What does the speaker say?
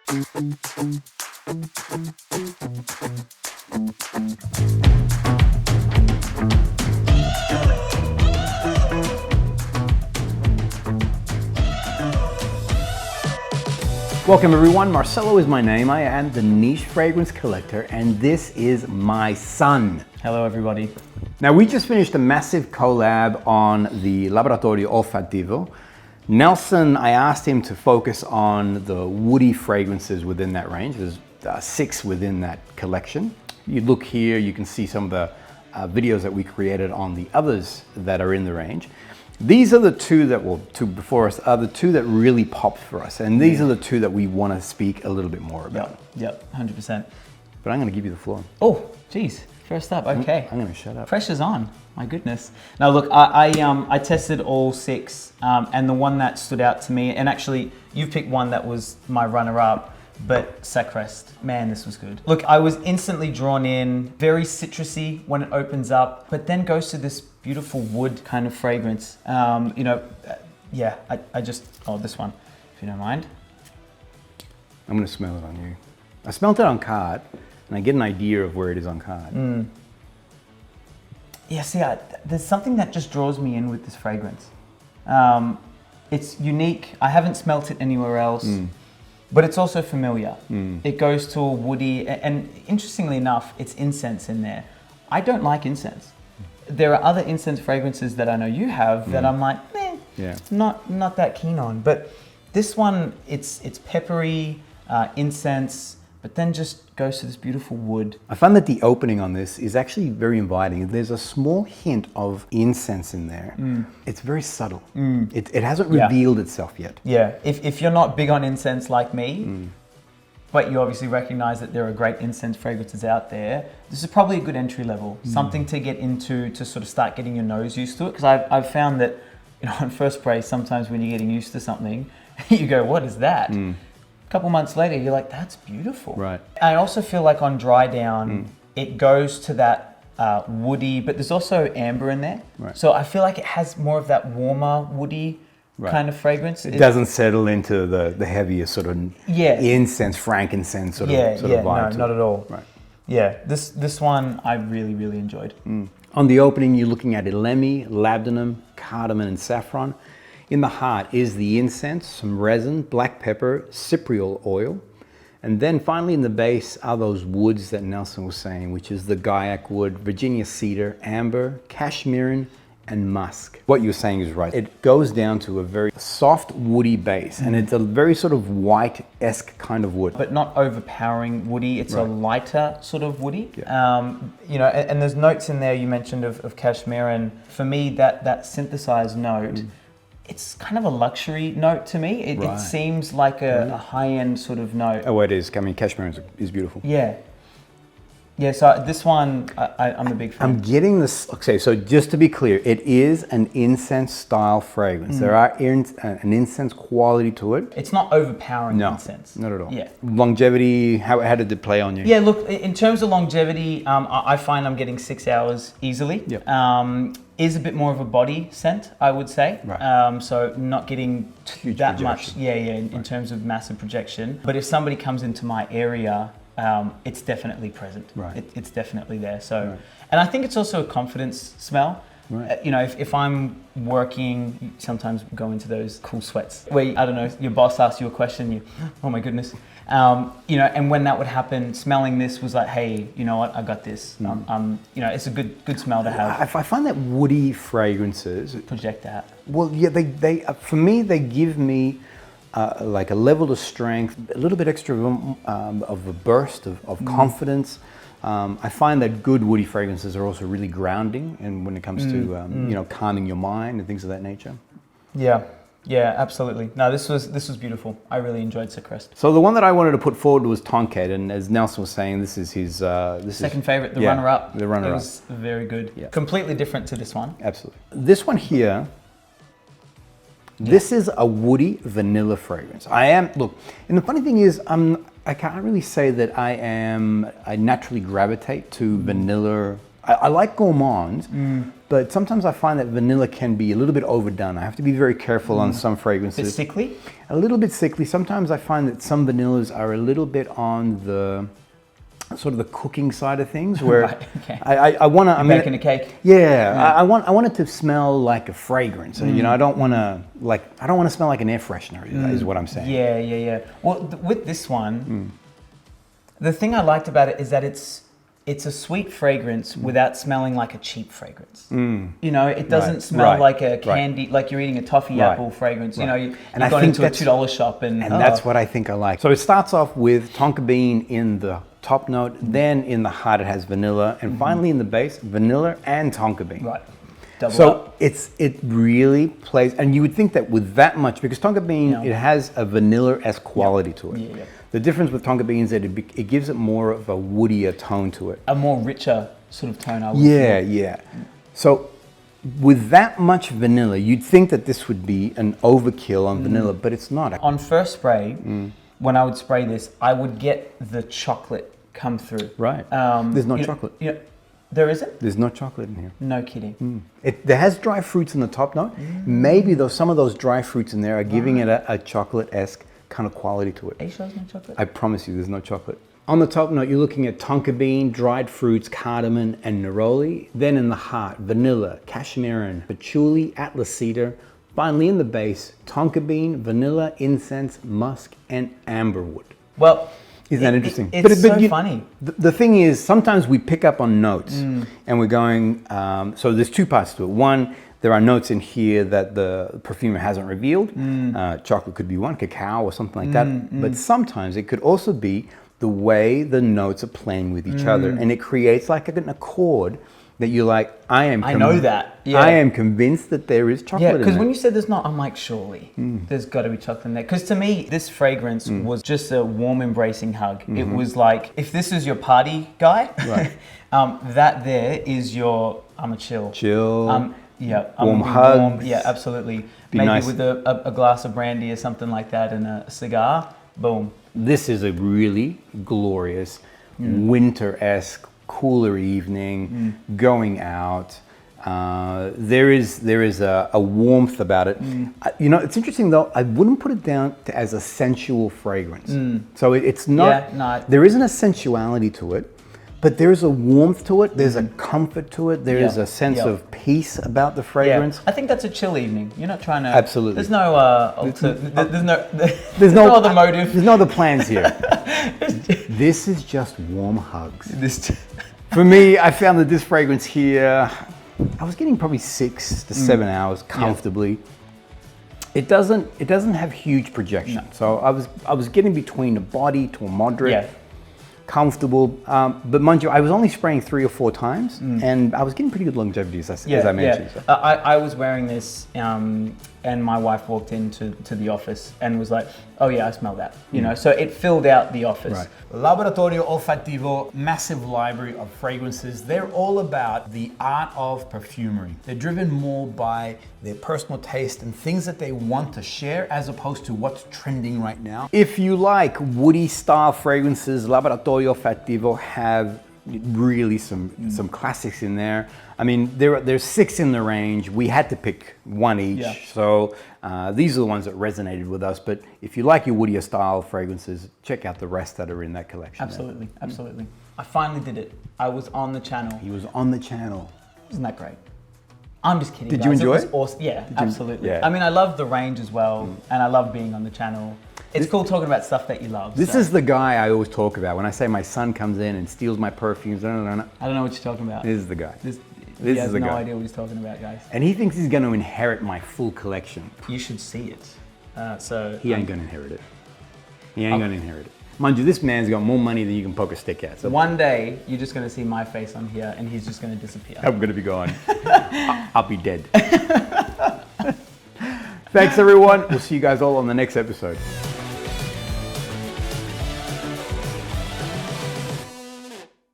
Welcome everyone, Marcelo is my name. I am the Niche Fragrance Collector and this is my son. Hello everybody. Now we just finished a massive collab on the Laboratorio Olfativo. Nelson, I asked him to focus on the woody fragrances within that range. There's 6 within that collection. You look here, you can see some of the videos that we created on the others that are in the range. These are the two that before us are the two that really popped for us. And these are the two that we want to speak a little bit more about. Yep, 100%. But I'm going to give you the floor. Oh, geez. First up, okay. I'm going to shut up. Pressure's on, my goodness. Now look, I tested all 6 and the one that stood out to me, and actually you've picked one that was my runner-up, but Sacrest, man, this was good. Look, I was instantly drawn in, very citrusy when it opens up, but then goes to this beautiful wood kind of fragrance. Yeah, I just, this one, if you don't mind. I'm going to smell it on you. I smelled it on card, and I get an idea of where it is on card. Yeah, see, there's something that just draws me in with this fragrance. It's unique. I haven't smelt it anywhere else, but it's also familiar. It goes to a woody, and interestingly enough, it's incense in there. I don't like incense. There are other incense fragrances that I know you have that I'm like, not that keen on. But this one, it's peppery, incense, but then just goes to this beautiful wood. I find that the opening on this is actually very inviting. There's a small hint of incense in there. It's very subtle. It hasn't revealed itself yet. Yeah, if you're not big on incense like me, but you obviously recognize that there are great incense fragrances out there, this is probably a good entry level, something to get into to sort of start getting your nose used to it. Because I've found that, on first spray, sometimes when you're getting used to something, you go, what is that? A couple months later, you're like, that's beautiful. Right. I also feel like on dry down, it goes to that woody, but there's also amber in there. Right. So I feel like it has more of that warmer, woody kind of fragrance. It doesn't settle into the heavier sort of incense, frankincense sort of vibe. No, not at all. Right. Yeah, this one I really, really enjoyed. On the opening, you're looking at elemi, labdanum, cardamom, and saffron. In the heart is the incense, some resin, black pepper, cypriol oil. And then finally in the base are those woods that Nelson was saying, which is the Gaiac wood, Virginia cedar, amber, cashmeran, and musk. What you're saying is right. It goes down to a very soft woody base, and it's a very sort of white-esque kind of wood. But not overpowering woody, it's a lighter sort of woody. And there's notes in there you mentioned of cashmeran. For me, that synthesized note, it's kind of a luxury note to me. It seems like a high-end sort of note. Oh, it is. I mean, cashmere is beautiful. Yeah. Yeah, so this one, I'm a big fan. I'm getting this, okay, so just to be clear, it is an incense style fragrance. There are an incense quality to it. It's not overpowering incense. Not at all. Yeah. Longevity, how did it play on you? Yeah, look, in terms of longevity, I find I'm getting 6 hours easily. Yep. Is a bit more of a body scent, I would say. Right. So not getting Huge that projection. much, in terms of massive projection. But if somebody comes into my area, it's definitely present. Right. It's definitely there. So, and I think it's also a confidence smell. Right. If I'm working, you sometimes go into those cool sweats where, I don't know, your boss asks you a question, you, oh my goodness. And when that would happen, smelling this was like, hey, you know what, I got this. It's a good smell to have. I find that woody fragrances Project that. Well, yeah, they for me, they give me like a level of strength, a little bit extra of a burst of confidence. I find that good woody fragrances are also really grounding, and when it comes to calming your mind and things of that nature. Yeah, absolutely. No, this was beautiful. I really enjoyed Sacrest. So the one that I wanted to put forward was Tonkat, and as Nelson was saying, this is his second favorite, the runner-up. The runner-up. It was very good. Yeah. Completely different to this one. Absolutely. This one here. This is a woody vanilla fragrance. Look, and the funny thing is, I can't really say that I naturally gravitate to vanilla. I like gourmands, but sometimes I find that vanilla can be a little bit overdone. I have to be very careful on some Bit fragrances. sickly? A little bit sickly. Sometimes I find that some vanillas are a little bit on the sort of the cooking side of things, where Right, okay. I want to. Baking a cake? Yeah, I want it to smell like a fragrance. And, you know, I don't want to smell like an air freshener. Is what I'm saying. Yeah. Well, with this one, the thing I liked about it is that it's a sweet fragrance without smelling like a cheap fragrance. You know, it doesn't smell right, like a right. candy, like you're eating a toffee Right, apple fragrance. You know, you've I gone think into a that's- $2 shop and that's what I think I like. So it starts off with tonka bean in the top note, then in the heart it has vanilla, and finally in the base, vanilla and tonka bean. right. Double So up. it really plays, and you would think that with that much, because tonka bean, Yeah. it has a vanilla-esque quality to it. Yeah. The difference with tonka bean is that it gives it more of a woodier tone to it. A more richer sort of tone, I would Yeah. So with that much vanilla, you'd think that this would be an overkill on vanilla, but it's not. On first spray, when I would spray this, I would get the chocolate come through. Right. There's no chocolate. You know, there isn't? There's no chocolate in here. No kidding. There has dry fruits in the top note. Maybe some of those dry fruits in there are giving it a chocolate-esque kind of quality to it. Are you sure there's no chocolate? I promise you, there's no chocolate. On the top note, you're looking at tonka bean, dried fruits, cardamom, and neroli. Then in the heart, vanilla, cashmere, patchouli, atlas cedar. Finally in the base, tonka bean, vanilla, incense, musk, and amberwood. Well, Isn't that interesting? It's so funny. The thing is, sometimes we pick up on notes and we're going, so there's two parts to it. One, there are notes in here that the perfumer hasn't revealed. Chocolate could be one, cacao or something like that. But sometimes it could also be the way the notes are playing with each other. And it creates like an accord that you're like, I know that. Yeah. I am convinced that there is chocolate Yeah, in because there. when you said there's not, I'm like, surely there's got to be chocolate in there. Because to me, this fragrance was just a warm, embracing hug. It was like, if this is your party guy, Right. that there is your, I'm a chill. Chill. Yeah, Warm a hugs. yeah, absolutely. Be Maybe nice. with a glass of brandy or something like that and a cigar. Boom. This is a really glorious, winter-esque, cooler evening, going out. There is a warmth about it. You know, it's interesting though, I wouldn't put it down as a sensual fragrance. So it's not, Yeah, no. there isn't a sensuality to it, but there's a warmth to it, there's a comfort to it, there is Yeah, a sense yeah. of peace about the fragrance. Yeah, I think that's a chill evening. You're not trying to. Absolutely. There's no. There's no other motive. There's no other plans here. This is just warm hugs. This. For me, I found that this fragrance here, I was getting probably 6 to 7 hours comfortably. It doesn't have huge projection. So I was getting between a body to a moderate, Yeah. comfortable. But mind you, I was only spraying 3 or 4 times, and I was getting pretty good longevity as I mentioned. So. I was wearing this, and my wife walked into the office and was like, "Oh yeah, I smell that." You know, so it filled out the office. Right. Laboratorio Olfativo, massive library of fragrances. They're all about the art of perfumery. They're driven more by their personal taste and things that they want to share as opposed to what's trending right now. If you like woody style fragrances, Laboratorio Olfativo have really some classics in there. I mean, there's 6 in the range. We had to pick one each. Yeah. So these are the ones that resonated with us. But if you like your woodier style fragrances, check out the rest that are in that collection. Absolutely, absolutely. I finally did it. I was on the channel. He was on the channel. Isn't that great? I'm just kidding. Did guys. you enjoy was it? Awesome. Yeah, absolutely. yeah. I mean, I love the range as well, and I love being on the channel. It's cool talking about stuff that you love. This so. is the guy I always talk about. When I say my son comes in and steals my perfumes, I don't know what you're talking about. this is the guy. This This he has is the no guy. idea what he's talking about, guys. And he thinks he's going to inherit my full collection. You should see it. So He ain't going to inherit it. He ain't going to inherit it. Mind you, this man's got more money than you can poke a stick at. So one day you're just going to see my face on here, and he's just going to disappear. I'm going to be gone. I'll be dead. Thanks, everyone. We'll see you guys all on the next episode.